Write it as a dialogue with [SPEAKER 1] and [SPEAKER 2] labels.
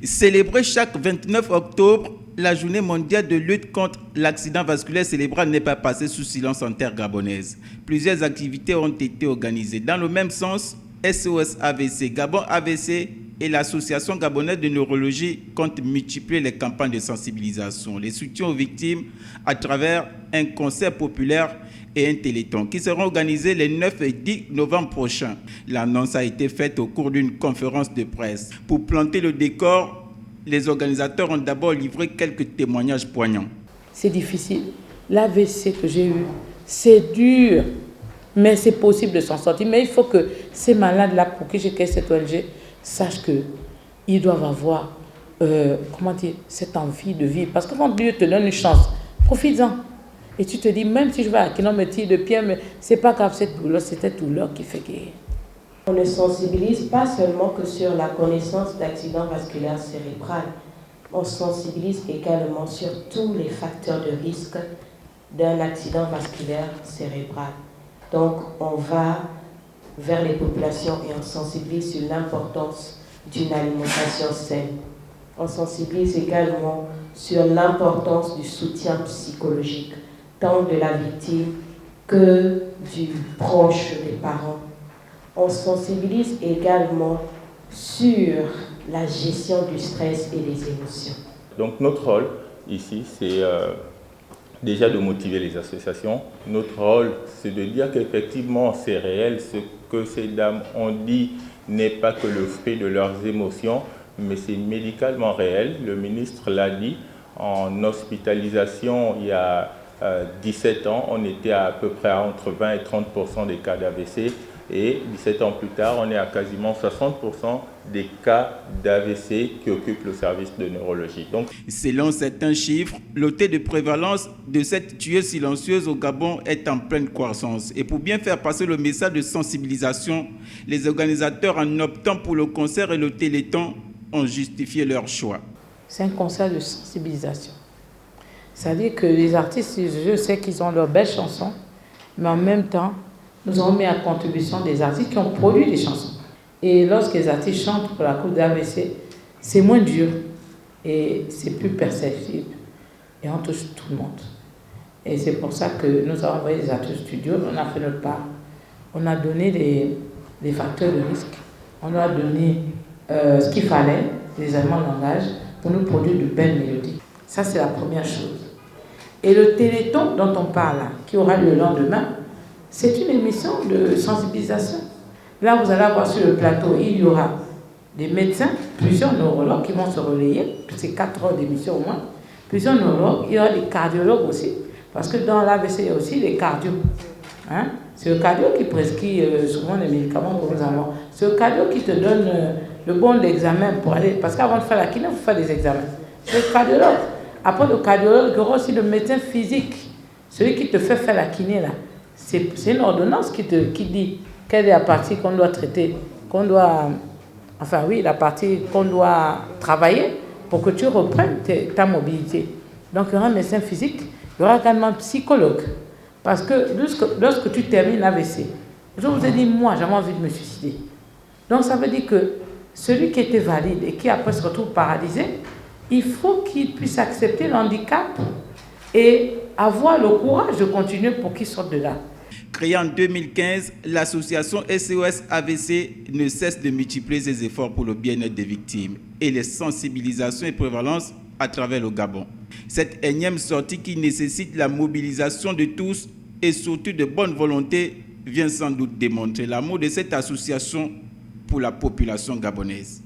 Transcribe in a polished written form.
[SPEAKER 1] Célébrer chaque 29 octobre la journée mondiale de lutte contre l'accident vasculaire cérébral n'est pas passé sous silence en terre gabonaise. Plusieurs activités ont été organisées. Dans le même sens, SOS AVC, Gabon AVC et l'Association gabonaise de neurologie comptent multiplier les campagnes de sensibilisation, les soutiens aux victimes à travers un concert populaire et un téléthon qui seront organisés les 9 et 10 novembre prochains. L'annonce a été faite au cours d'une conférence de presse. Pour planter le décor, les organisateurs ont d'abord livré quelques témoignages poignants.
[SPEAKER 2] C'est difficile. L'AVC que j'ai eu, c'est dur, mais c'est possible de s'en sortir. Mais il faut que ces malades-là, pour qui j'ai créé cette ONG, sachent qu'ils doivent avoir cette envie de vivre. Parce que quand Dieu te donne une chance, profites-en. Et tu te dis, même si je vais à kilomètre de pierre, mais c'est pas grave, cette douleur qui fait guérir.
[SPEAKER 3] On ne sensibilise pas seulement que sur la connaissance d'accident vasculaire cérébral, on sensibilise également sur tous les facteurs de risque d'un accident vasculaire cérébral. Donc on va vers les populations et on sensibilise sur l'importance d'une alimentation saine. On sensibilise également sur l'importance du soutien psychologique, tant de la victime que du proche des parents. On sensibilise également sur la gestion du stress et des émotions.
[SPEAKER 4] Donc notre rôle ici, c'est déjà de motiver les associations. Notre rôle, c'est de dire qu'effectivement, c'est réel. Ce que ces dames ont dit n'est pas que le fruit de leurs émotions, mais c'est médicalement réel. Le ministre l'a dit, en hospitalisation, il y a 17 ans, on était à peu près entre 20 et 30% des cas d'AVC. Et 17 ans plus tard, on est à quasiment 60% des cas d'AVC qui occupent le service de neurologie. Donc,
[SPEAKER 1] selon certains chiffres, le taux de prévalence de cette tueuse silencieuse au Gabon est en pleine croissance. Et pour bien faire passer le message de sensibilisation, les organisateurs, en optant pour le concert et le téléthon, ont justifié leur choix.
[SPEAKER 2] C'est un concert de sensibilisation. C'est-à-dire que les artistes, je sais qu'ils ont leurs belles chansons, mais en même temps, nous avons mis à contribution des artistes qui ont produit des chansons. Et lorsque les artistes chantent pour la cause d'AVC, c'est moins dur et c'est plus perceptible. Et on touche tout le monde. Et c'est pour ça que nous avons envoyé des artistes au studio, on a fait notre part. On a donné des facteurs de risque, on a donné ce qu'il fallait, des éléments de langage, pour nous produire de belles mélodies. Ça, c'est la première chose. Et le téléthon dont on parle là, qui aura lieu le lendemain, c'est une émission de sensibilisation. Là, vous allez avoir sur le plateau, il y aura des médecins, plusieurs neurologues qui vont se relayer, c'est 4 heures d'émission au moins, plusieurs neurologues, il y aura des cardiologues aussi, parce que dans l'AVC, il y a aussi les cardios. Hein? C'est le cardio qui prescrit souvent les médicaments pour nous avoir. C'est le cardio qui te donne le bon examen pour aller, parce qu'avant de faire la kiné, il faut faire des examens. C'est le cardiologue. Après le cardiologue, il y aura aussi le médecin physique, celui qui te fait faire la kiné là. C'est une ordonnance qui dit quelle est la partie qu'on doit traiter, la partie qu'on doit travailler pour que tu reprennes ta mobilité. Donc il y aura un médecin physique, il y aura également un psychologue. Parce que lorsque tu termines l'AVC, je vous ai dit, moi j'avais envie de me suicider. Donc ça veut dire que celui qui était valide et qui après se retrouve paralysé, il faut qu'il puisse accepter le handicap et avoir le courage de continuer pour qu'il sorte de là.
[SPEAKER 1] Créée en 2015, l'association SOS AVC ne cesse de multiplier ses efforts pour le bien-être des victimes et les sensibilisations et prévalences à travers le Gabon. Cette énième sortie qui nécessite la mobilisation de tous et surtout de bonne volonté vient sans doute démontrer l'amour de cette association pour la population gabonaise.